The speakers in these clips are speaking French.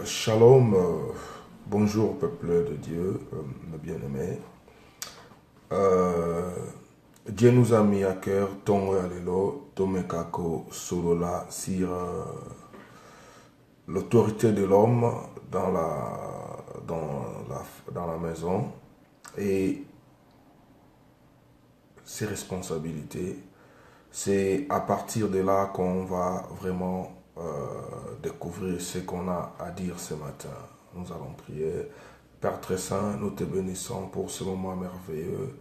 Shalom, bonjour peuple de Dieu, mes bien-aimés. Euh, Dieu nous a mis à cœur Tongo Alelo, Tomekako Solola, sur l'autorité de l'homme dans dans la maison et ses responsabilités. C'est à partir de là qu'on va vraiment découvrir ce qu'on a à dire ce matin. Nous allons prier. Père très saint, nous te bénissons pour ce moment merveilleux,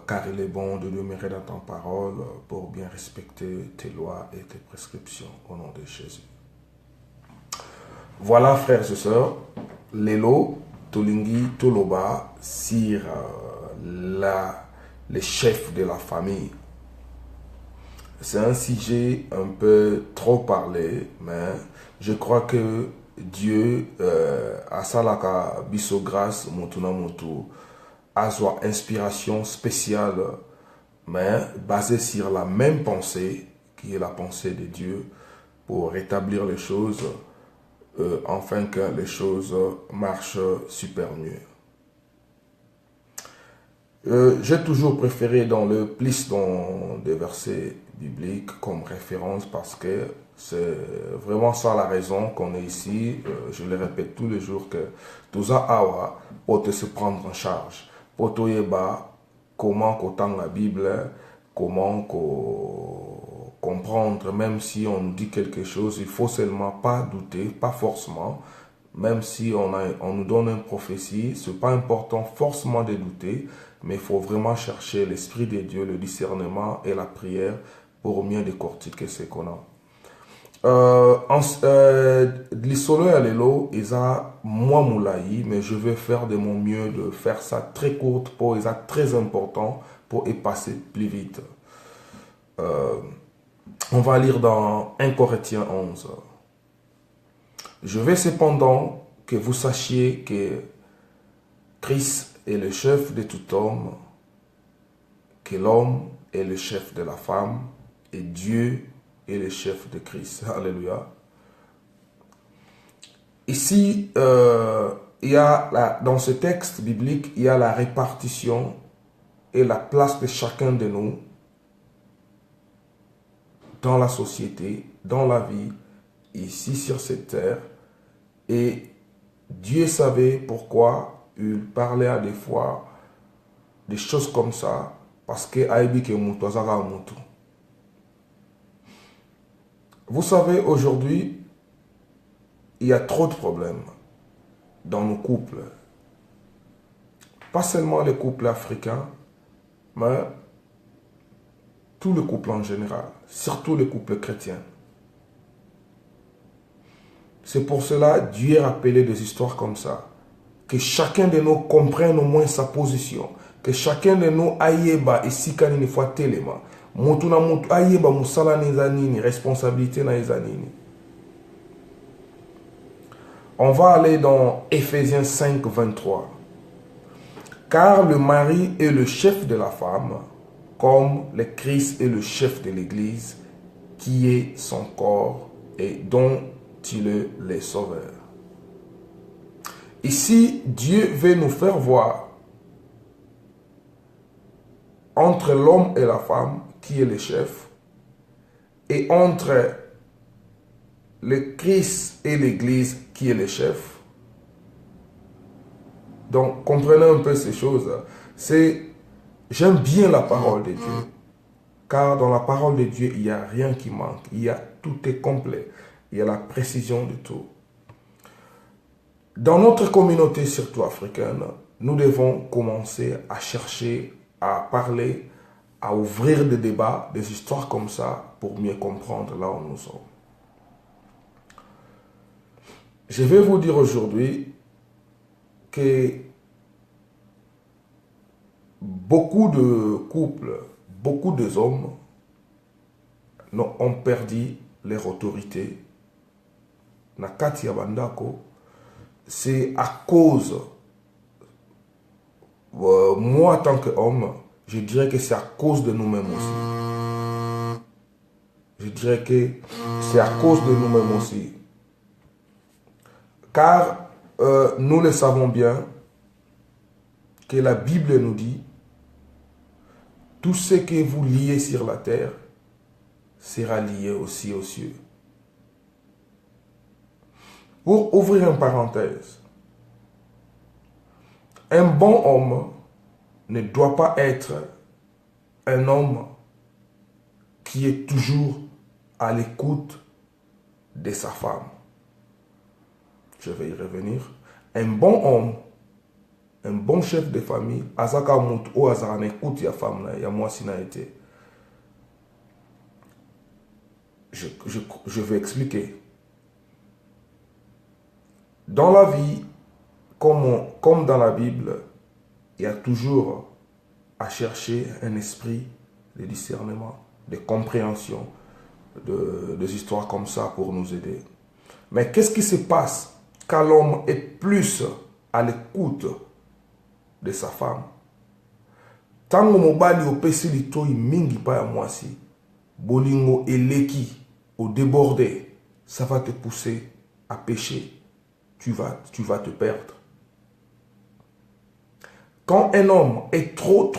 car il est bon de demeurer dans ta parole pour bien respecter tes lois et tes prescriptions au nom de Jésus. Voilà, frères et sœurs, Lelo, Tolingi, Toloba, sur les chefs de la famille. C'est un sujet un peu trop parlé, mais je crois que Dieu a salaka biso grâce motuna motu a soi inspiration spéciale, mais basée sur la même pensée qui est la pensée de Dieu pour rétablir les choses afin que les choses marchent super mieux. J'ai toujours préféré dans le plus dans des versets bibliques comme référence parce que c'est vraiment ça la raison qu'on est ici. Je le répète tous les jours que tout ça awa pour se prendre en charge. Pour te yeba comment qu'autant la Bible, comment comprendre, même si on nous dit quelque chose, il faut seulement pas douter, pas forcément. Même si on nous donne une prophétie, ce n'est pas important forcément de douter, mais il faut vraiment chercher l'Esprit de Dieu, le discernement et la prière pour mieux décortiquer ce qu'on a. L'isolo et l'élo, ils ont moi moulaï, mais je vais faire de mon mieux de faire ça très courte pour ils ont très important pour y passer plus vite. On va lire dans 1 Corinthiens 11. Je veux cependant que vous sachiez que Christ est le chef de tout homme, que l'homme est le chef de la femme et Dieu est le chef de Christ. Alléluia. Ici, dans ce texte biblique, il y a la répartition et la place de chacun de nous dans la société, dans la vie, ici sur cette terre. Et Dieu savait pourquoi il parlait à des fois des choses comme ça, parce que vous savez, aujourd'hui, il y a trop de problèmes dans nos couples. Pas seulement les couples africains, mais tous les couples en général, surtout les couples chrétiens. C'est pour cela que Dieu a rappelé des histoires comme ça. Que chacun de nous comprenne au moins sa position. Que chacun de nous aïeba et sikani ni fois telema. Mutuna mutu aïeba musala nizanini, responsabilité na izanini. On va aller dans Ephésiens 5, 23. Car le mari est le chef de la femme, comme le Christ est le chef de l'Église, qui est son corps et dont il est le sauveur. Ici, Dieu veut nous faire voir entre l'homme et la femme, qui est le chef, et entre le Christ et l'Église, qui est le chef. Donc, comprenez un peu ces choses. J'aime bien la parole de Dieu, car dans la parole de Dieu, il n'y a rien qui manque. Tout est complet. Il y a la précision de tout. Dans notre communauté, surtout africaine, nous devons commencer à chercher, à parler, à ouvrir des débats, des histoires comme ça, pour mieux comprendre là où nous sommes. Je vais vous dire aujourd'hui que beaucoup de couples, beaucoup de hommes ont perdu leur autorité. Nakati Bandako, c'est à cause, moi en tant qu'homme, je dirais que c'est à cause de nous-mêmes aussi. Je dirais que c'est à cause de nous-mêmes aussi. Car nous le savons bien que la Bible nous dit, tout ce que vous liez sur la terre sera lié aussi aux cieux. Pour ouvrir une parenthèse, un bon homme ne doit pas être un homme qui est toujours à l'écoute de sa femme. Je vais y revenir. Un bon homme, un bon chef de famille, azaka mutu o azaka na écoute ya femme na ya mwasi na été. Je vais expliquer. Dans la vie, comme dans la Bible, il y a toujours à chercher un esprit de discernement, de compréhension, des histoires comme ça pour nous aider. Mais qu'est-ce qui se passe quand l'homme est plus à l'écoute de sa femme? Tango mobali opesi litoi mingi pa ya mwasi, bolingo eleki, au débordé, ça va te pousser à pécher. Tu vas te perdre. Quand un homme est trop,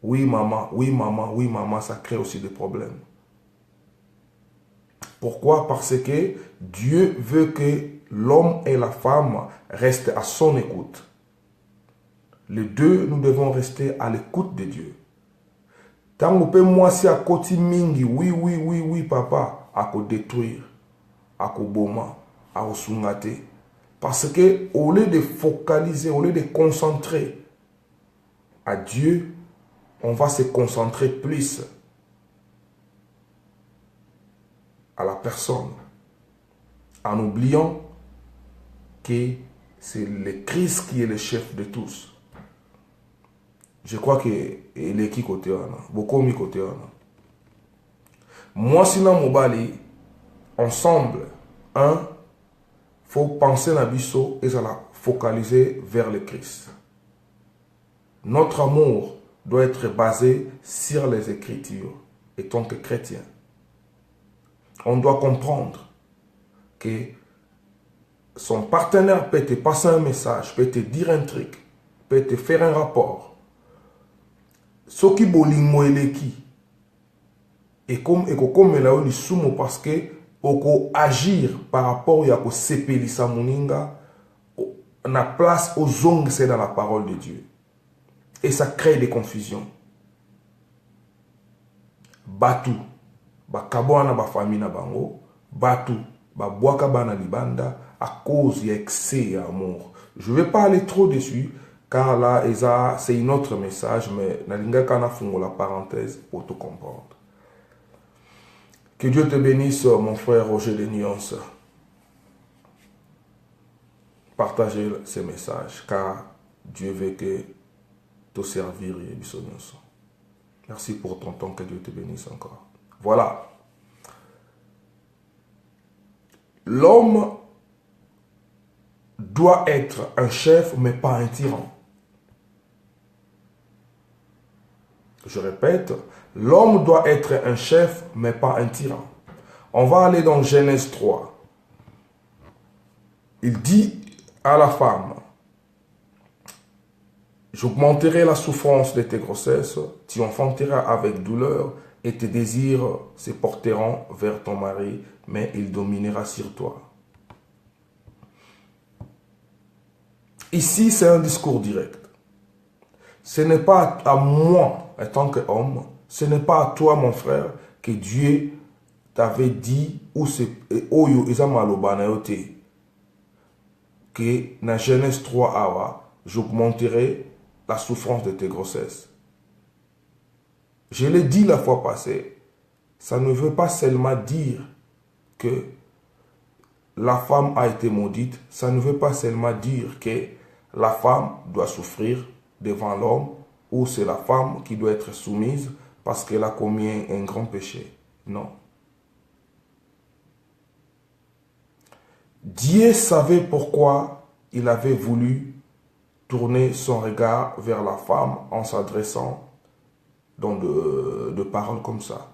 oui maman, ça crée aussi des problèmes. Pourquoi? Parce que Dieu veut que l'homme et la femme restent à son écoute. Les deux, nous devons rester à l'écoute de Dieu. Tant que moi si à côté mingi, oui, papa, à ko détruire, à ko boma, à ko sungate. Parce que au lieu de focaliser, au lieu de concentrer à Dieu, on va se concentrer plus à la personne, en oubliant que c'est le Christ qui est le chef de tous. Je crois que il est qui côté beaucoup mis côté moi sinon mobali ensemble faut penser à biso et ça la focaliser vers le Christ. Notre amour doit être basé sur les Écritures étant que chrétien. On doit comprendre que son partenaire peut te passer un message, peut te dire un truc, peut te faire un rapport. Ce qui bolingo eleki et comme là on sumo parce que oko agir par rapport à ko sepelisa moninga na place aux ongles c'est dans la parole de Dieu et ça crée des confusions. Batu ba kabwana ba famille na bango batu ba boaka bana libanda à cause de excès d'amour. Je ne vais pas aller trop dessus. Car là, c'est un autre message, mais Nalinga Kana Fungo la parenthèse pour tout comprendre. Que Dieu te bénisse, mon frère Roger de Nuance. Partagez ces messages, car Dieu veut que te servir et bisognoso. Merci pour ton temps, que Dieu te bénisse encore. Voilà. L'homme doit être un chef, mais pas un tyran. Je répète, l'homme doit être un chef, mais pas un tyran. On va aller dans Genèse 3. Il dit à la femme, j'augmenterai la souffrance de tes grossesses, tu enfanteras avec douleur, et tes désirs se porteront vers ton mari, mais il dominera sur toi. Ici, c'est un discours direct. Ce n'est pas à moi, en tant qu'homme, ce n'est pas à toi, mon frère, que Dieu t'avait dit, ou c'est Oyo Ezamalobanayoti, que dans Genèse 3 awa, j'augmenterai la souffrance de tes grossesses. Je l'ai dit la fois passée, ça ne veut pas seulement dire que la femme a été maudite, ça ne veut pas seulement dire que la femme doit souffrir devant l'homme, ou c'est la femme qui doit être soumise parce qu'elle a commis un grand péché. Non. Dieu savait pourquoi il avait voulu tourner son regard vers la femme en s'adressant dans de paroles comme ça.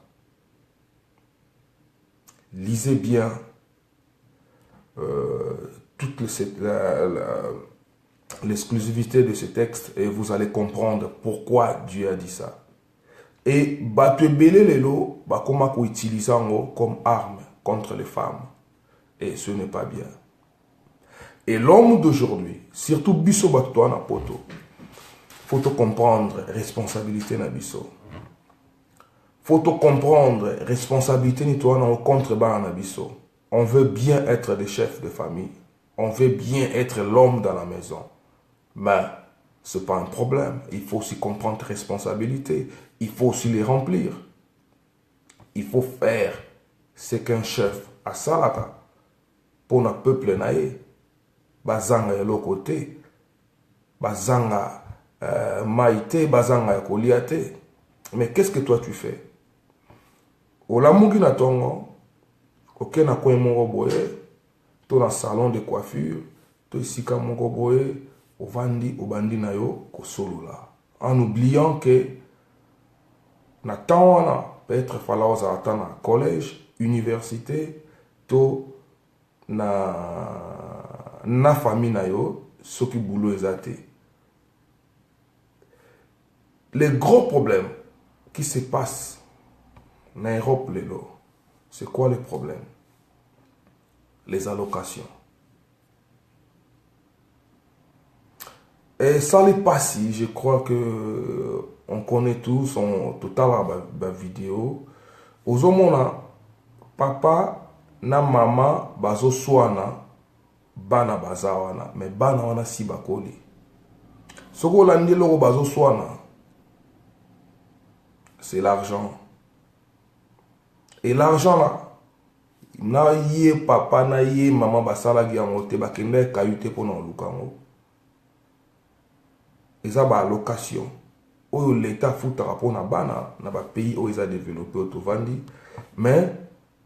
Lisez bien j'explique l'exclusivité de ce texte et vous allez comprendre pourquoi Dieu a dit ça. Et bato ebele lelo bakoma ko utiliser comme arme contre les femmes. Et ce n'est pas bien. Et l'homme d'aujourd'hui, surtout biso bato na poto, faut comprendre responsabilité na biso. Faut comprendre responsabilité ni toi na contre ba na biso. On veut bien être des chefs de famille. On veut bien être l'homme dans la maison. Mais ce n'est pas un problème. Il faut aussi comprendre responsabilités. Il faut aussi les remplir. Il faut faire ce qu'un chef a salaka pour notre peuple naïe. Bazanga ya lokote, bazanga maïté, bazanga ya koliate. Mais qu'est-ce que toi tu fais? Olamugi na tongo, ok na kwe mongo boye, to na salon de coiffure, to isika mongo boye, ovandi obandi na yo kosolula. En oubliant que na tawana peut-être fala ozalata na collège, université, to na famille na yo, soki boulot ezate. Les gros problèmes qui se passent en Europe, c'est quoi le problème? Les allocations. Et ça n'est pas si, je crois que on connaît tous, on total la vidéo. Aux hommes, papa na maman bazo soana bana bazawana, mais bana wana si bakoli. Soko landi loko bazo soana, c'est l'argent. Et l'argent là, na yé papa na yé maman basala giango te bakende kayute pona lukango. Eza ba allocation. Oyo l'État foutara pona bana na ba pays où ils ont développé autovandi. Mais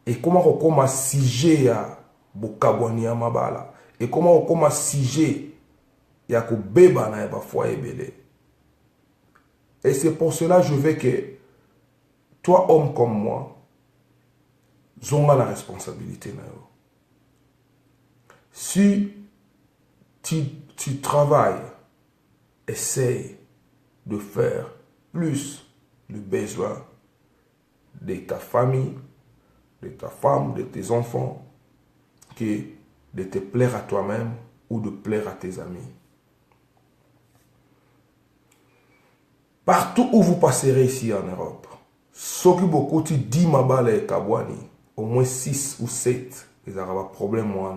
et comment on commence sujet ya bokabwani ya mabala. Et comment on commence sujet ya ko beba na ba foyer belé. Et c'est pour cela que je veux que toi homme comme moi zonga la responsabilité na yo. Si tu travailles, essaye de faire plus le besoin de ta famille, de ta femme, de tes enfants, que de te plaire à toi-même ou de plaire à tes amis. Partout où vous passerez ici en Europe, ce qui beaucoup tu dis ma balle et kabwani, au moins 6 ou 7, ils auront un problème moi.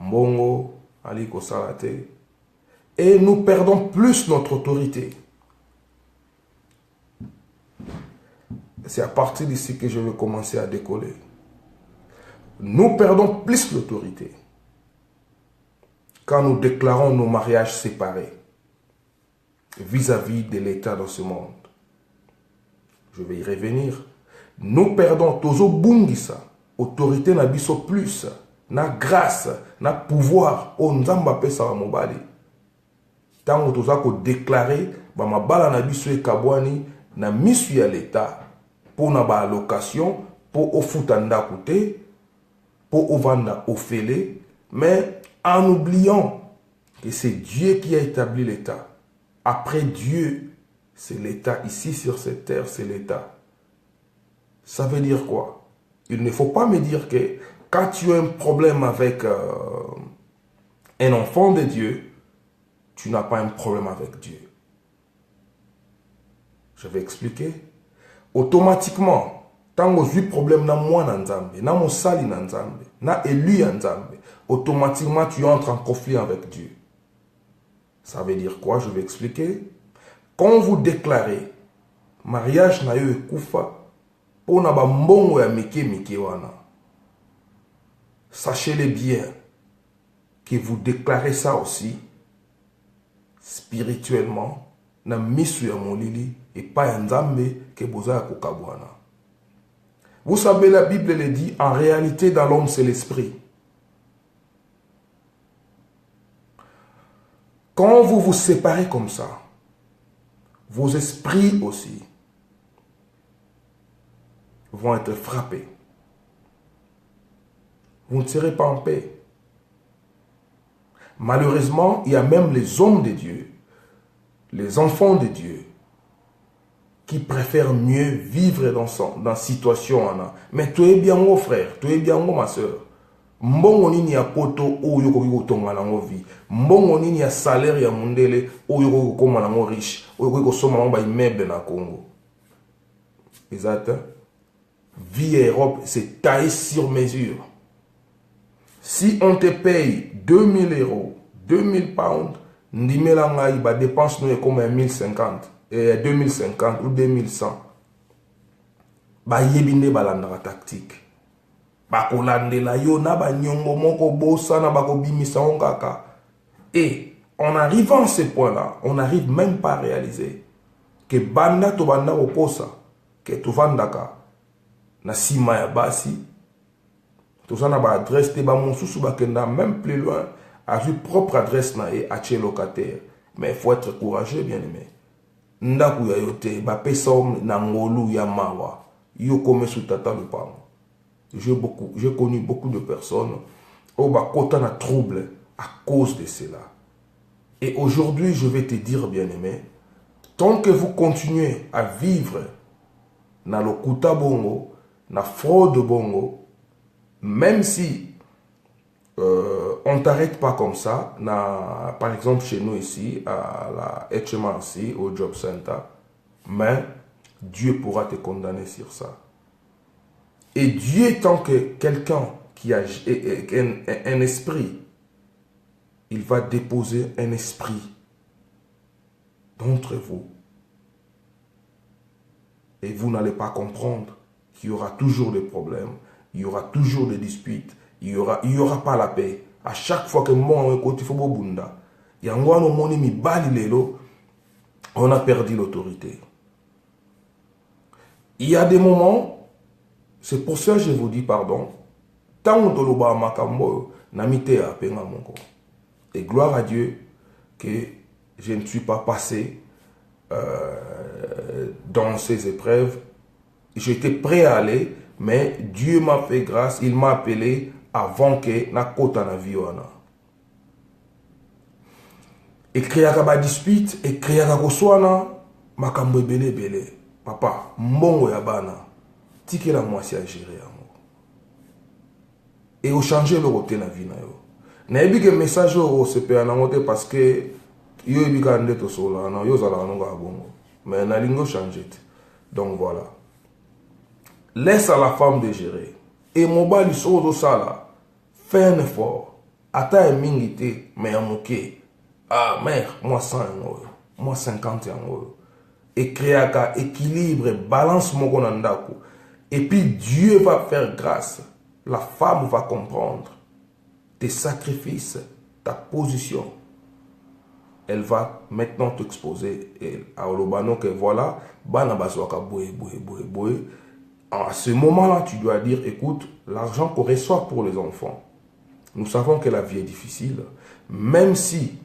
Mbongo, aliko salate. Et nous perdons plus notre autorité. C'est à partir d'ici que je vais commencer à décoller. Nous perdons plus l'autorité quand nous déclarons nos mariages séparés vis-à-vis de l'État dans ce monde. Je vais y revenir. Nous perdons tozo bungisa, autorité na biso plus, na grâce, na pouvoir, o nzamba pesa wa mobali. Tango toza ko déclarer ba mabala na biso e kabwani na misu ya l'État pour na ba allocation, pour ofuta ndakute, pour ovanda ofele, mais en oubliant que c'est Dieu qui a établi l'État. Après Dieu, c'est l'État. Ici sur cette terre, c'est l'État. Ça veut dire quoi? Il ne faut pas me dire que quand tu as un problème avec un enfant de Dieu, tu n'as pas un problème avec Dieu. Je vais expliquer. Automatiquement, tant que tu as un problème na moi na nzambe, na mosali na nzambe, na élu na nzambe, automatiquement tu entres en conflit avec Dieu. Ça veut dire quoi? Je vais expliquer. Quand vous déclarez mariage na yo ekufa pour na ba mbongo ya mike wana, sachez-le bien que vous déclarez ça aussi spirituellement na misu ya molili et pas ya nzambe que boza ya kokabwana. Vous savez, la Bible le dit, en réalité dans l'homme c'est l'esprit. Quand vous vous séparez comme ça, vos esprits aussi vont être frappés. Vous ne serez pas en paix. Malheureusement, il y a même les hommes de Dieu, les enfants de Dieu, qui préfèrent mieux vivre dans situation. Mais tu es bien mon frère, tu es bien ma soeur. Mbongo nini ya poto oyo ko tonga nango vie. Mbongo nini ya salaire ya mundele oyo ko koma nango riche, oyo ko soma nango ba immeuble na Congo. Exact. Vie Europe, c'est taillé sur mesure. Si on te paye 2000 euros, 2000 pounds, ndimelanga iba dépense nous est comme 1050, 2050 ou 2100. Ba yebinde balandra tactique. Ba kolandela yo na ba nyongo moko bossa na ba ko bimisa ngaka. Et en arrivant à ce point-là, on n'arrive même pas à réaliser que banda to banda oposa, que to vandaka na sima ya basi. Tout ça na ba adresse te ba monsusu ba kenda même plus loin à vue propre adresse na et à chez locataire. Mais il faut être courageux, bien aimé. Ndaku ya yote ba pesom na ngolu ya mawa. Yo comme sous tata le pango. J'ai connu beaucoup de personnes au bas kota na trouble à cause de cela. Et aujourd'hui, je vais te dire, bien aimé, tant que vous continuez à vivre dans le kuta bongo, na fraude bongo, même si on ne t'arrête pas comme ça, par exemple chez nous ici, à la HMRC, au Job Center, mais Dieu pourra te condamner sur ça. Et Dieu, tant que quelqu'un qui a un esprit, il va déposer un esprit d'entre vous. Et vous n'allez pas comprendre qu'il y aura toujours des problèmes, il y aura toujours des disputes, il y aura pas la paix. À chaque fois que moi, on a perdu l'autorité. Il y a des moments, c'est pour ça que je vous dis pardon, tant que l'oba makambo namite a penga mongo. Et gloire à Dieu que je ne suis pas passé dans ces épreuves. J'étais prêt à aller, mais Dieu m'a fait grâce, il m'a appelé avant que na kota na viona. Et créaka ba dispute, et créaka koswana makambo ebele bele. Papa, mbongo ya bana. Tike la moitié à gérer. Et au changer le côté na vie na yo. Na ebi que message au CP en parce que yo ebi ka ndeto sola na yo zala nga bongo. Mais na lingo changer. Donc voilà. Laisse à la femme de gérer. Et mon bali so sala. Fais un effort. Ata mingité mais amoké. Ah mère, moi 100 euros. Moi 50 euros. Et créer un équilibre, balance mon konandako. Et puis Dieu va faire grâce. La femme va comprendre tes sacrifices, ta position. Elle va maintenant t'exposer à Olobano que voilà, à ce moment-là, tu dois dire, écoute, l'argent qu'on reçoit pour les enfants, nous savons que la vie est difficile, même si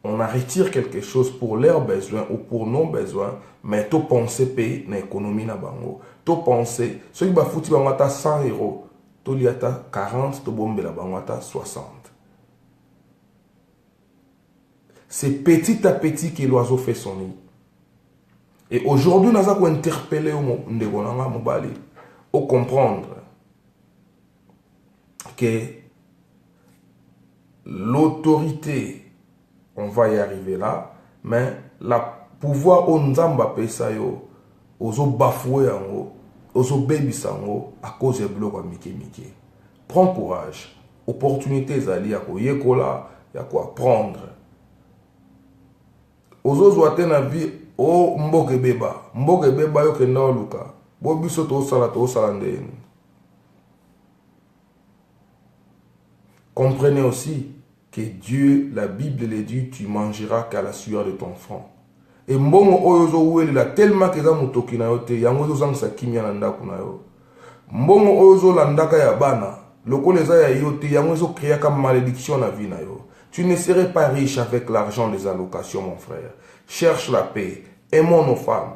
on en retire quelque chose pour leurs besoins ou pour nos besoins, mais tu penses payer l'économie na bango. Tu penses, ceux qui bafouti bangata 100 euros, tu liata 40, tu bombe la bangata 60. C'est petit à petit que l'oiseau fait son nid. Et aujourd'hui, nous avons interpellé au comprendre que l'autorité, on va y arriver là, mais la pouvoir au nzamba pesa yo, ozo bafoué yango, ozo baby sango à cause de bloc à mike. Prends courage, opportunité zali yako yekola, yako apprendre. Ozo zoate na vie o mboke beba yo kenda luka, bo biso to sala ndeni. Comprenez aussi que Dieu, la Bible le dit, tu mangeras qu'à la sueur de ton front. Et mbongo oyozo oueli la tellement que za mutoki na yote, yango zo zangsa kimia na ndaku na yo. Mbongo oyozo landaka ya bana, loko leza ya yote, yango zo créa comme malédiction na vie na yo. Tu ne serais pas riche avec l'argent des allocations, mon frère. Cherche la paix. Aimons nos femmes.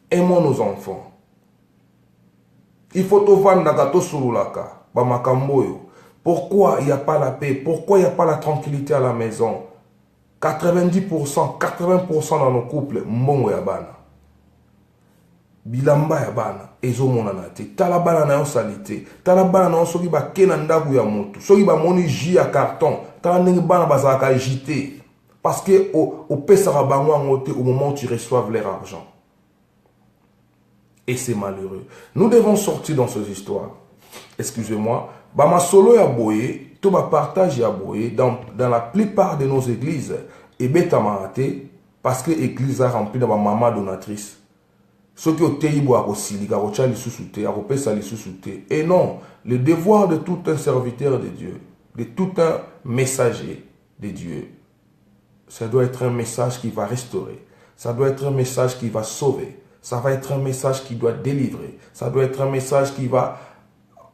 Aimons nos enfants. Il faut te vendre gato surulaka, ba makamboyo. Pourquoi il n'y a pas la paix? Pourquoi il n'y a pas la tranquillité à la maison? 90%, 80% dans nos couples, mbongo ya bana. Bilamba ya bana, ezo monana te. Tala bana na yo salite. Tala bana na yo soki ba kena ndaku ya moto. Soki ba moni jus ya carton. Tala ndenge bana bazalaka agité. Parce que au pesara bango angote au moment où tu reçois leur argent. Et c'est malheureux. Nous devons sortir dans ces histoires. Excusez-moi. Bama solo ya boye, tout ba partage ya boye dans la plupart de nos églises. Et beta marate parce que l'église a rempli de maman donatrice. Ce qui est terrible à Rossiliga, Rochali sous-souté, à Ropesa sous-souté. Et non, le devoir de tout un serviteur de Dieu, de tout un messager de Dieu, ça doit être un message qui va restaurer. Ça doit être un message qui va sauver. Ça va être un message qui doit délivrer. Ça doit être un message qui va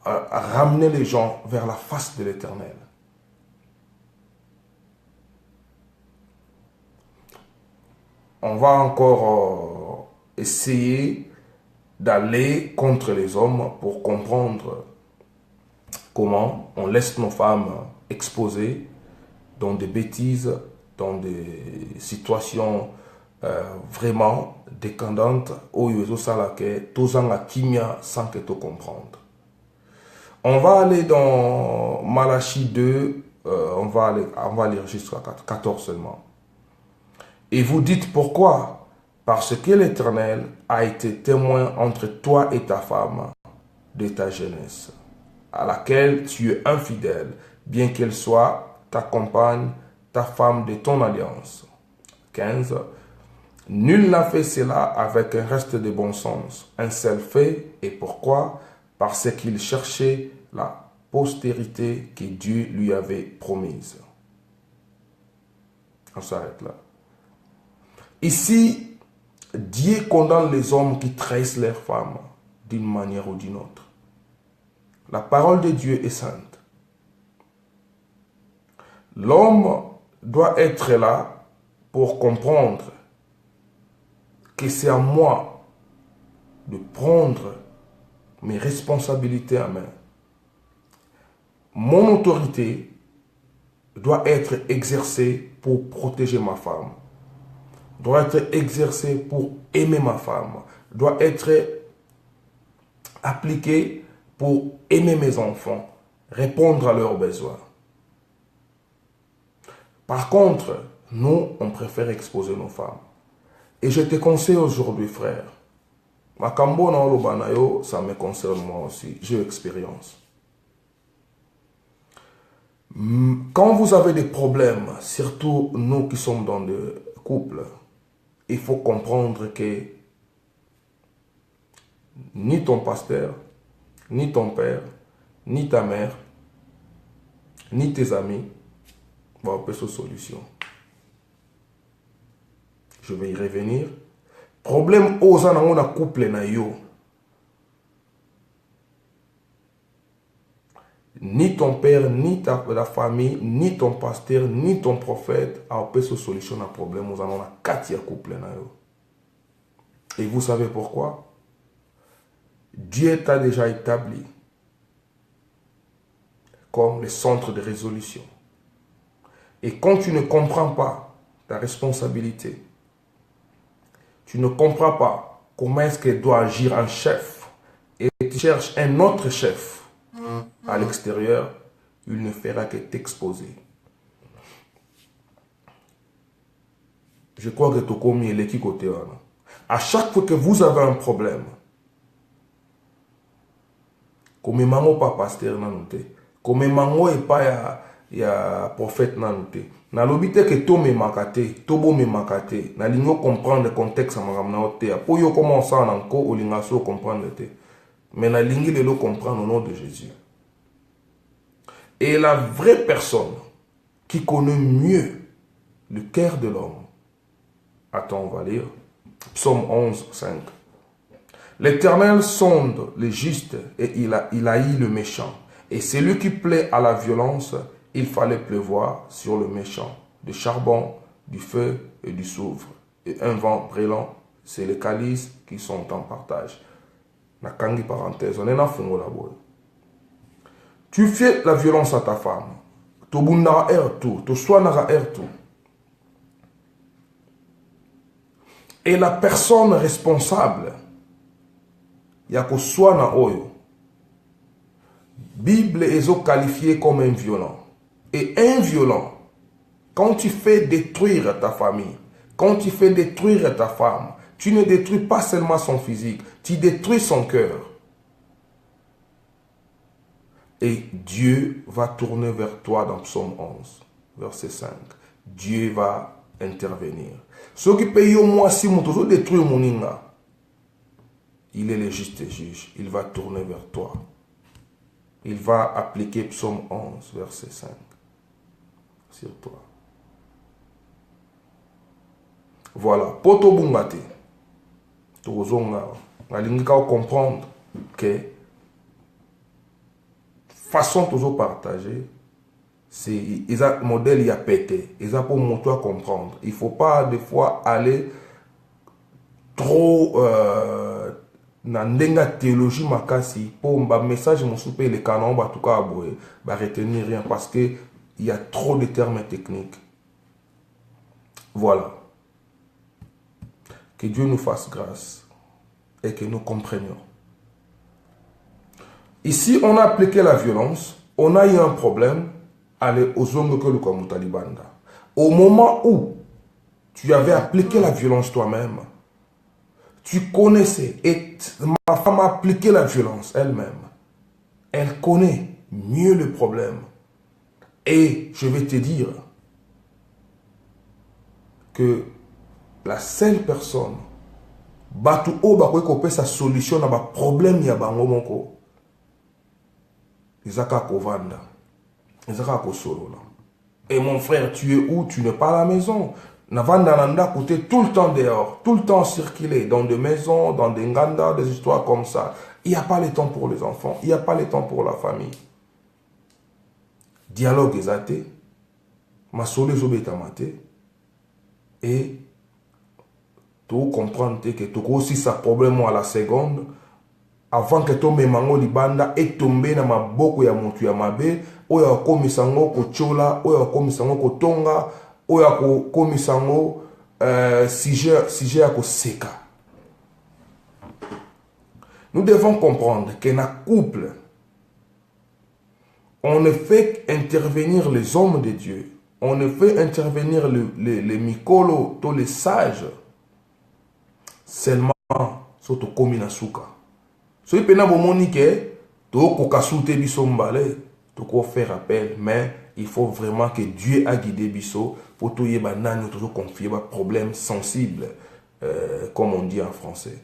ramener les gens vers la face de l'Éternel. On va encore essayer d'aller contre les hommes pour comprendre comment on laisse nos femmes exposées dans des bêtises, dans des situations vraiment décantantes où ils ont kimia sans que tu comprendre. On va aller dans Malachie 2, on va lire jusqu'à 14 seulement. Et vous dites pourquoi? Parce que l'Éternel a été témoin entre toi et ta femme de ta jeunesse, à laquelle tu es infidèle, bien qu'elle soit ta compagne, ta femme de ton alliance. 15. Nul n'a fait cela avec un reste de bon sens. Un seul fait, et pourquoi? Parce qu'il cherchait la postérité que Dieu lui avait promise. On s'arrête là. Ici, Dieu condamne les hommes qui trahissent leurs femmes d'une manière ou d'une autre. La parole de Dieu est sainte. L'homme doit être là pour comprendre que c'est à moi de prendre mes responsabilités en main. Mon autorité doit être exercée pour protéger ma femme, doit être exercée pour aimer ma femme, doit être appliquée pour aimer mes enfants, répondre à leurs besoins. Par contre, nous, on préfère exposer nos femmes. Et je te conseille aujourd'hui, frère, Makambo na olobanayo, ça me concerne moi aussi, j'ai expérience. Quand vous avez des problèmes, surtout nous qui sommes dans des couples, il faut comprendre que ni ton pasteur, ni ton père, ni ta mère, ni tes amis vont apporter cette solution. Je vais y revenir. Problème aux gens dans un couple na yo. Ni ton père, ni la famille, ni ton pasteur, ni ton prophète a apporté cette solution à problème aux gens dans un couple na yo. Et vous savez pourquoi? Dieu t'a déjà établi comme le centre de résolution. Et quand tu ne comprends pas ta responsabilité, tu ne comprends pas comment est-ce qu'elle doit agir un chef, et tu cherches un autre chef à l'extérieur, il ne fera que t'exposer. Je crois que tu connais l'équipe côté. À chaque fois que vous avez un problème, comme maman pas pasteur nanouté, comme maman et pas ya prophète nanouté. Na lobité que to me makate, to bo me makate, na lingo comprendre le contexte na oté. Pour yo commencer en encore ou lingaso comprendre te. Mais na lingi le lo comprendre au nom de Jésus. Et la vraie personne qui connaît mieux le cœur de l'homme. Attends, on va lire. Psaume 11, 5. L'Éternel sonde les justes et il haït le méchant. Et celui qui plaît à la violence, il fallait pleuvoir sur le méchant. Du charbon, du feu et du soufre. Et un vent brûlant, c'est les calices qui sont en partage. Na kangi parenthèse, on est na fungo la boule. Tu fais la violence à ta femme. Tu bundara air tout, tu soignera air tout. Et la personne responsable, yako soigna oyo. Bible est qualifié comme un violent. Et un violent, quand tu fais détruire ta famille, quand tu fais détruire ta femme, tu ne détruis pas seulement son physique, tu détruis son cœur. Et Dieu va tourner vers toi dans Psaume 11, verset 5. Dieu va intervenir. Ce qui paye au moins si mon détruire mon inga, il est le juste juge. Il va tourner vers toi. Il va appliquer Psaume 11, verset 5 sur toi. Voilà. Poto bungate. Tozonga. Alingika comprendre que façon toujours partager, c'est un modèle il a pété. Ils ont pour montrer à comprendre. Il ne faut pas des fois aller trop dans la théologie makasi pour un message mon souper les canons en tout cas retenir rien parce que il y a trop de termes techniques. Voilà. Que Dieu nous fasse grâce et que nous comprenions. Ici, on a appliqué la violence, on a eu un problème, allez, aux hommes que le Talibanda. Au moment où tu avais appliqué la violence toi-même, tu connaissais, et ma femme a appliqué la violence elle-même. Elle connaît mieux le problème. Et je vais te dire que la seule personne, batu o ba ko sa solution na ba problème ya bango moko. Izaka kovanda. Izaka kosolola. Et mon frère, tu es où? Tu n'es pas à la maison. Navanda côté tout le temps dehors, tout le temps circuler dans des maisons, dans des nganda, des histoires comme ça. Il n'y a pas le temps pour les enfants, il n'y a pas le temps pour la famille. Dialogue exaté, ma solution est et tu comprends que tu as aussi ça problème à la seconde avant que tu me mango libanda et tomber na maboko ya mutu ya mabe oya komisango ko chola oya komisango ko tonga oya komisango sujet ya ko seka. Nous devons comprendre que dans le couple on ne fait intervenir les hommes de Dieu, on ne fait intervenir les mikolo, tous les sages seulement sur to komina suka. So pena bomoni ke to kokasute biso mbale to ko faire appel, mais il faut vraiment que Dieu a guidé biso pour to yeba nani to confier ba problème sensible comme on dit en français.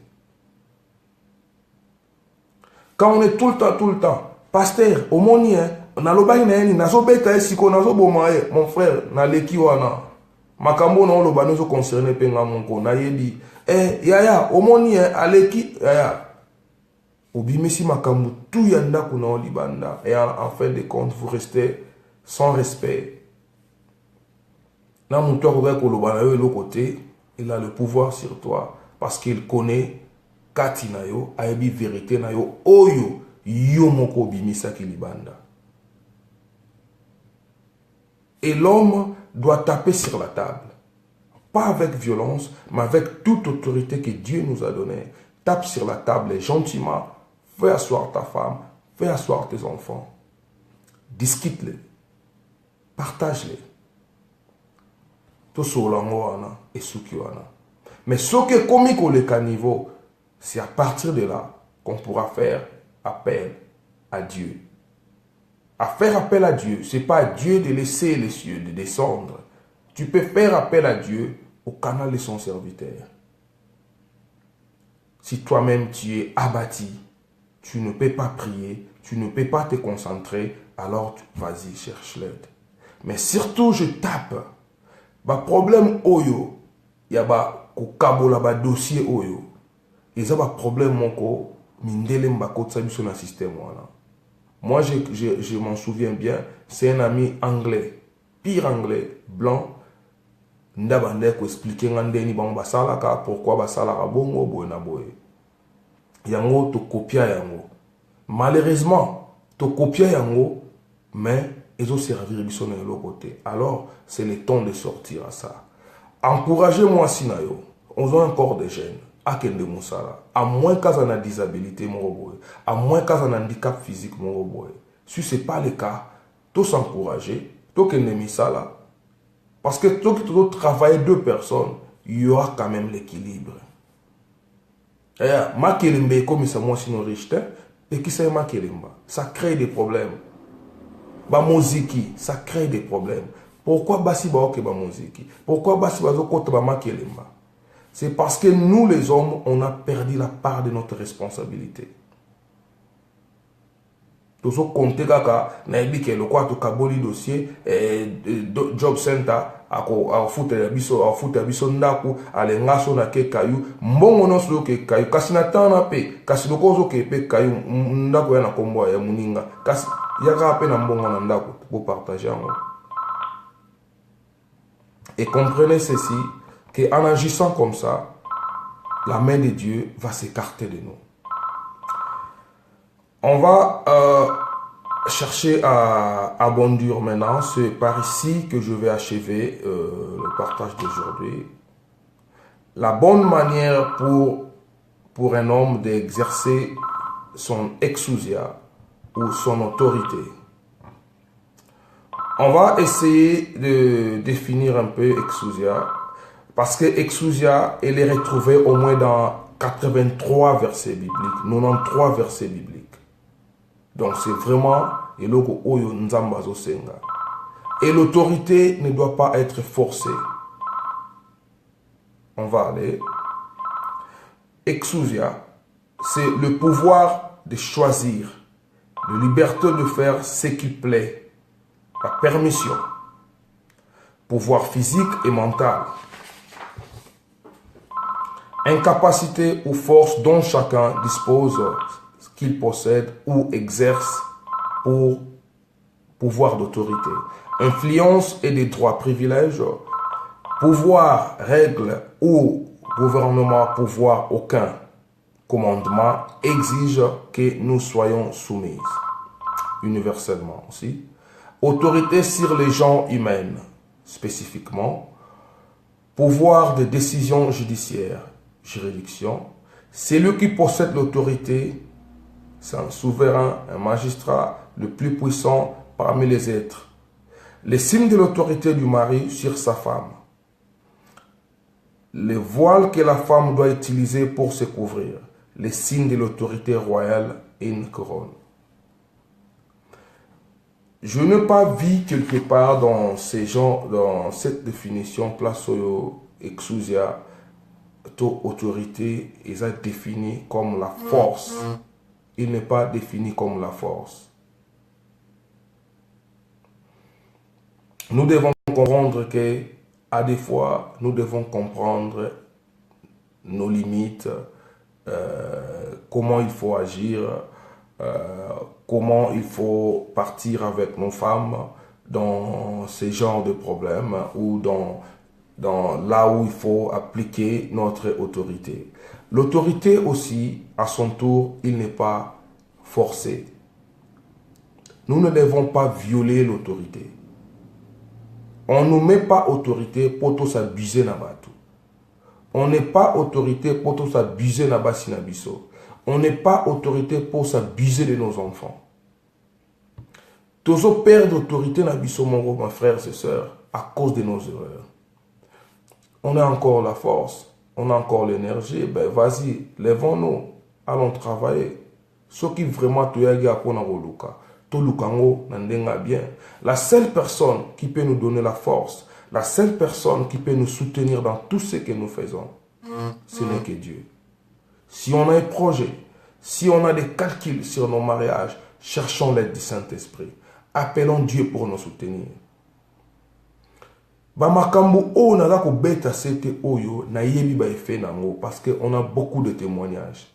Quand on est tout le temps pasteur omoni na loba ina ni nazo beta esiko nazo bomae mon frère na leki wana makambo na loba nazo concerner penga monko na yebi yaya omoni aleki yaya obimesi makambo tout yanda kuna libanda et en fin de compte vous restez sans respect. Na monto ko loba na yo le côté, il a le pouvoir sur toi parce qu'il connaît katina yo ayebi vérité na yo oyo yo moko obimisa ki libanda. Et l'homme doit taper sur la table. Pas avec violence, mais avec toute autorité que Dieu nous a donnée. Tape sur la table et gentiment. Fais asseoir ta femme. Fais asseoir tes enfants. Discute-les. Partage-les. Tout sur l'angoana et sukiwana. Mais ce qui est comique au niveau, c'est à partir de là qu'on pourra faire appel à Dieu. À faire appel à Dieu, ce n'est pas à Dieu de laisser les cieux, de descendre. Tu peux faire appel à Dieu au canal de son serviteur. Si toi-même tu es abattu, tu ne peux pas prier, tu ne peux pas te concentrer, alors vas-y, cherche l'aide. Mais surtout, je tape. Le problème oyo, il y a un dossier oyo. Il y a un problème moko, mindele mbako tsabi sur le système. Moi, je m'en souviens bien, c'est un ami anglais, pire anglais, blanc. Ndabande ko expliquer ngandeni bango basalaka pourquoi basalaka bongo boye na boye. Yango to kopia yango. Malheureusement, to copier yango, mais ils ont servi biso na l'autre côté. Alors, c'est le temps de sortir à ça. Encouragez-moi sinayo. On a encore des jeunes. À kende musala. À moins qu'à une disabilité, à moins qu'à un handicap physique, si ce n'est pas le cas, tous s'encourager, tous kende misala. Parce que tout qui doit travailler deux personnes, il y aura quand même l'équilibre. Ma kelimbe comme ça moi sinon riche et qui c'est ma kelimba, ça crée des problèmes. Ba muziki, ça crée des problèmes. Pourquoi basi ba ok ba muziki? Pourquoi basi ba zokota ba ma kelimba? C'est parce que nous les hommes, on a perdu la part de notre responsabilité. Tout ce compte kaka na ebike le quoi to kaboli dossier job center a futa biso ndaku ale ngaso na ke kayu mbongo no so ke kayu kasi na tana pe kasi lokozo ke pe kayu ndaku ya na kombo ya muninga kasi yaka pe na mbongo na ndaku pour partager en. Et comprenez ceci, qu'en agissant comme ça, la main de Dieu va s'écarter de nous. On va chercher à bondir maintenant. C'est par ici que je vais achever le partage d'aujourd'hui. La bonne manière pour un homme d'exercer son exousia ou son autorité. On va essayer de définir un peu exousia. Parce que exousia, elle est retrouvée au moins dans 83 versets bibliques, 93 versets bibliques. Donc c'est vraiment et l'autorité ne doit pas être forcée. On va aller. Exousia, c'est le pouvoir de choisir, la liberté de faire ce qui plaît, la permission, pouvoir physique et mental. Incapacité ou force dont chacun dispose, qu'il possède ou exerce pour pouvoir d'autorité. Influence et des droits privilèges, pouvoir, règle ou gouvernement, pouvoir aucun. Commandement exige que nous soyons soumises. Universellement aussi. Autorité sur les gens humains, spécifiquement. Pouvoir de décision judiciaire. Juridiction, celui qui possède l'autorité, c'est un souverain, un magistrat, le plus puissant parmi les êtres. Les signes de l'autorité du mari sur sa femme. Les voiles que la femme doit utiliser pour se couvrir. Les signes de l'autorité royale et une couronne. Je n'ai pas vu quelque part dans ces gens, dans cette définition, place au exousia, autorité est définie comme la force. Il n'est pas défini comme la force. Nous devons comprendre que, à des fois, nous devons comprendre nos limites, comment il faut agir, comment il faut partir avec nos femmes dans ce genre de problèmes ou dans là où il faut appliquer notre autorité. L'autorité aussi, à son tour, il n'est pas forcé. Nous ne devons pas violer l'autorité. On ne met pas autorité pour tous abuser na batou. On n'est pas autorité pour tous abuser na basi na biso. On n'est pas autorité pour s'abuser de nos enfants. Tous perdre d'autorité na biso, mon frère et sœurs, à cause de nos erreurs. On a encore la force, on a encore l'énergie, ben vas-y, lèvons-nous, allons travailler. Ce qui vraiment te yaga pour na luka, to lukango nandenga bien. La seule personne qui peut nous donner la force, la seule personne qui peut nous soutenir dans tout ce que nous faisons, ce n'est que Dieu. Si on a un projet, si on a des calculs sur nos mariages, cherchons l'aide du Saint-Esprit. Appelons Dieu pour nous soutenir. Bamakambo o na ko beta sete oyo na yebi ba efe nango parce que on a beaucoup de témoignages.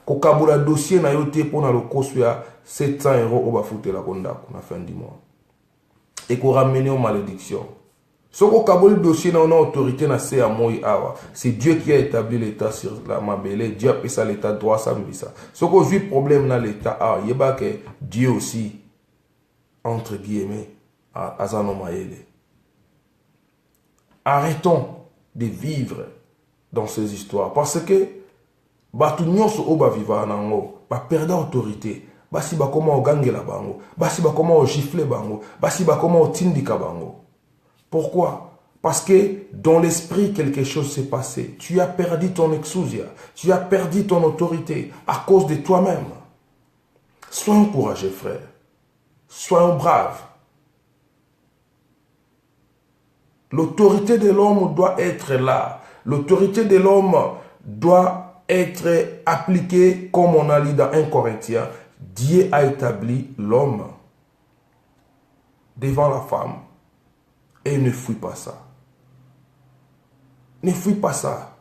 Ko kabula dossier na yote pour na lokoso ya 700 € au bafute la konda na fin du mois. Et ko ramener aux malédictions. Soko kabuli dossier na ona autorité na se amoi awa. C'est Dieu qui a établi l'état sur la mabele, Dieu a pris ça l'état droit ça mbisa. Soko vu problème na l'état a yeba que Dieu aussi, entre guillemets, Azano Maele. Arrêtons de vivre dans ces histoires. Parce que, batu nyonso oba viva nango, ba perdre autorité. Basi ba koma ogangela bango. Basi ba koma ogifle bango. Basi ba koma otindika bango. Pourquoi? Parce que dans l'esprit, quelque chose s'est passé. Tu as perdu ton exousia. Tu as perdu ton autorité à cause de toi-même. Soyons courageux, frère. Soyons braves. L'autorité de l'homme doit être là. L'autorité de l'homme doit être appliquée comme on a lu dans 1 Corinthiens. Dieu a établi l'homme devant la femme. Et ne fuis pas ça. Ne fuis pas ça.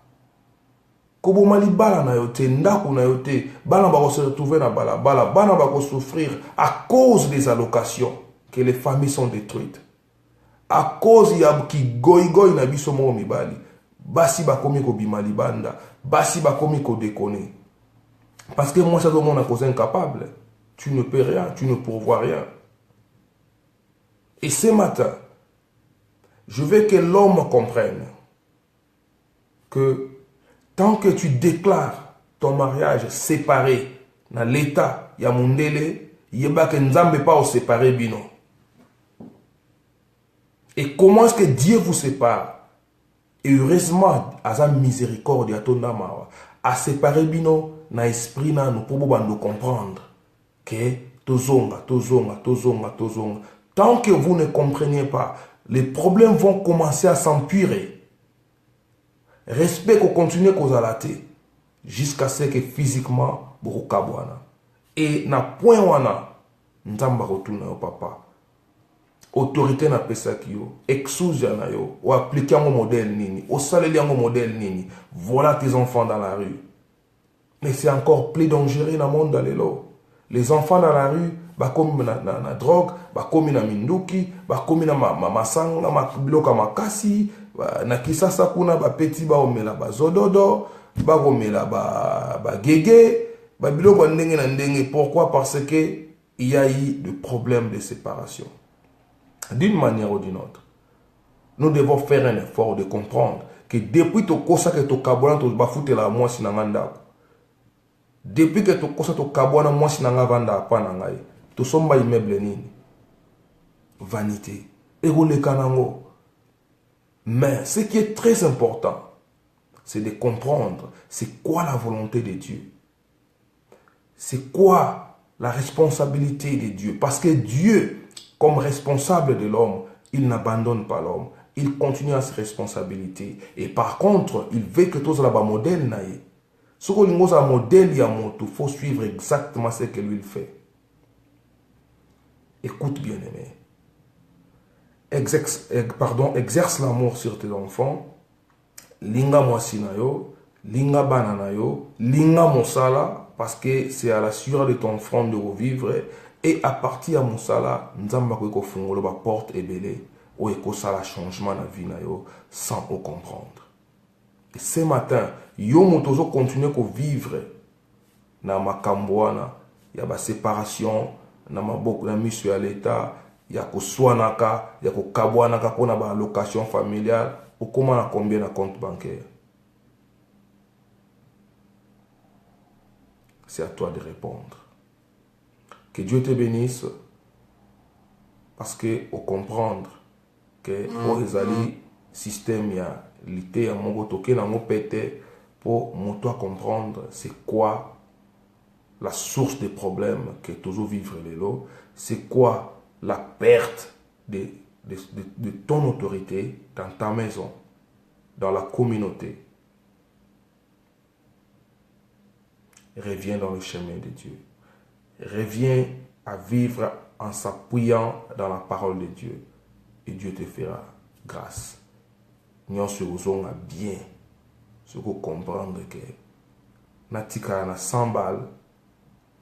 Kobo mali bala na yote, ndaku na yote, bala bako se retrouver na bala, bala bako souffrir à cause des allocations que les familles sont détruites. À cause ya ki goy na biso mo mibali. Basi bakomi ko bimali banda, basi bakomi ko déconner. Parce que moi ça doit mon cause incapable. Tu ne peux rien, tu ne pourvois rien. Et ce matin, je veux que l'homme comprenne que tant que tu déclares ton mariage séparé dans l'état ya mundele, yeba que nzambe pas au séparer bino. Et comment est-ce que Dieu vous sépare? Et heureusement, à sa miséricorde, à séparer bino na esprit na nous pour nous comprendre que tozonga. Tant que vous ne comprenez pas, les problèmes vont commencer à s'empirer. Respect qu'on continue à later jusqu'à ce que physiquement vous kabwana. Et na point wana nzamba retourne au papa. Autorité na pesa kiyo, exousia na yo, ou appliquer un modèle nini, ou saler un modèle nini. Voilà tes enfants dans la rue. Mais c'est encore plus dangereux dans le monde d'aller là. Les enfants dans la rue, bakomi na drogue, bakomi na minduki, bakomi na masang, na bloka makasi, na kisasa kuna ba petit ba omela ba zododo, ba omela ba gege, ba biloko ndenge na ndenge. Pourquoi? Parce que il y a eu des problèmes de séparation. D'une manière ou d'une autre, nous devons faire un effort de comprendre que depuis to kosa que to kabona to bafute la moi sinanganda. Depuis que tu kosa to kabona moi sinanga vanda pa na ngai. To somba immeuble nini. Vanité. Egole kanango. Mais ce qui est très important, c'est de comprendre c'est quoi la volonté de Dieu. C'est quoi la responsabilité de Dieu. Parce que Dieu, comme responsable de l'homme, il n'abandonne pas l'homme. Il continue à ses responsabilités. Et par contre, il veut que tous là-bas modèle naïe. Ce que nous avons un modèle, il faut suivre exactement ce que lui fait. Écoute bien aimé. Exerce l'amour sur tes enfants. Linga mwasinayo, linga bananayo, linga mosala, parce que c'est à la sueur de ton front de revivre. Et à partir de Moussala, nous avons fait la porte ébélée, où il y a un changement dans la vie sans comprendre. Et ce matin, nous devons continuer à vivre dans ma cambouana. Il y a une séparation, il y a une mission à l'État, il y a une soanaka, il y a une kabouanaka, il y a une location familiale, ou comment on a combien de compte bancaire. C'est à toi de répondre. Que Dieu te bénisse, parce que au comprendre que le système y a l'ité à mon toqué dans mon pété pour moi comprendre c'est quoi la source des problèmes que toujours vivre les lots, c'est quoi la perte de ton autorité dans ta maison, dans la communauté. Reviens dans le chemin de Dieu. Reviens à vivre en s'appuyant dans la parole de Dieu. Et Dieu te fera grâce. Nous sommes bien. Ce que comprendre que natika na 100 balles,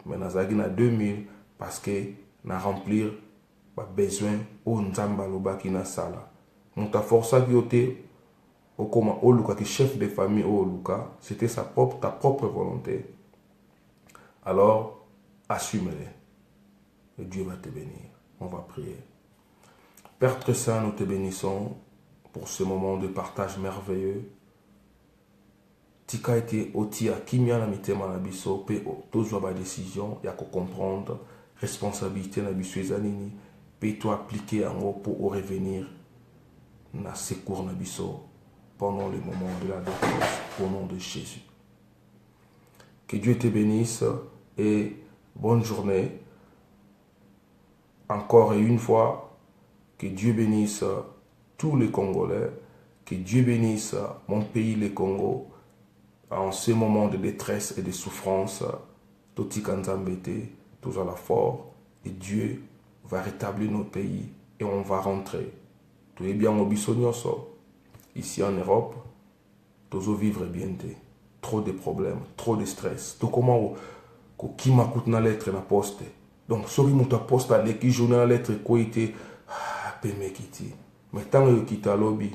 mais nous avons 2000 parce que nous remplir les besoins au nzamba lobaki na sala. Nous ta force à guioter au comment au luka qui chef de famille au luka, c'était ta propre volonté. Alors assume-les. et Dieu va te bénir. On va prier. Père très saint, nous te bénissons pour ce moment de partage merveilleux. Tika été oti à kimia na mitema na biso pe tozwa ba décision ya ko comprendre responsabilité na biso ezanini pe to appliquer yango pour revenir na secours na biso pendant le moment de la détresse au nom de Jésus. Que Dieu te bénisse et bonne journée. Encore et une fois, que Dieu bénisse tous les Congolais, que Dieu bénisse mon pays, le Congo, en ce moment de détresse et de souffrance. Toti Kanzambete, tous à la fort, et Dieu va rétablir nos pays et on va rentrer. Tout est bien au Bissonioso, ici en Europe, tous vivre bien. Trop de problèmes, trop de stress. Tout comment qui m'a coûté na lettre na poste. Donc, si vous avez poste à l'équipe, journée la lettre, quoi était, peme kiti. Mais tant que quitte à lobby,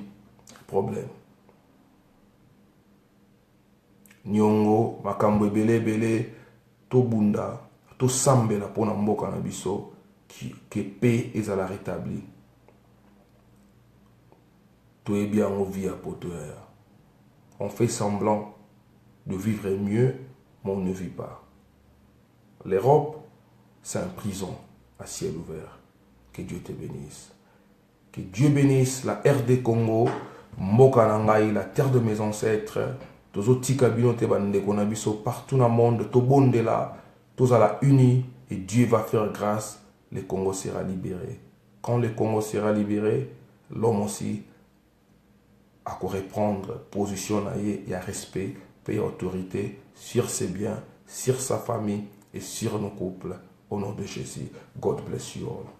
problème. Nyongo, makambo ebele, to bunda, to sambela pona mboka na biso, que paix est à la rétablir. Tout est bien en vie à poteur. On fait semblant de vivre mieux, mais on ne vit pas. L'Europe, c'est une prison à ciel ouvert. Que Dieu te bénisse. Que Dieu bénisse la RD Congo, Mboka Nangai, la terre de mes ancêtres, tous autres kabino te bande qu'on a biso partout dans le monde, tout bonde là, tous à la unis, et Dieu va faire grâce, le Congo sera libéré. Quand le Congo sera libéré, l'homme aussi a qu'à reprendre position et à respect, payer autorité sur ses biens, sur sa famille et sur nos couples. Au nom de Jésus, God bless you all.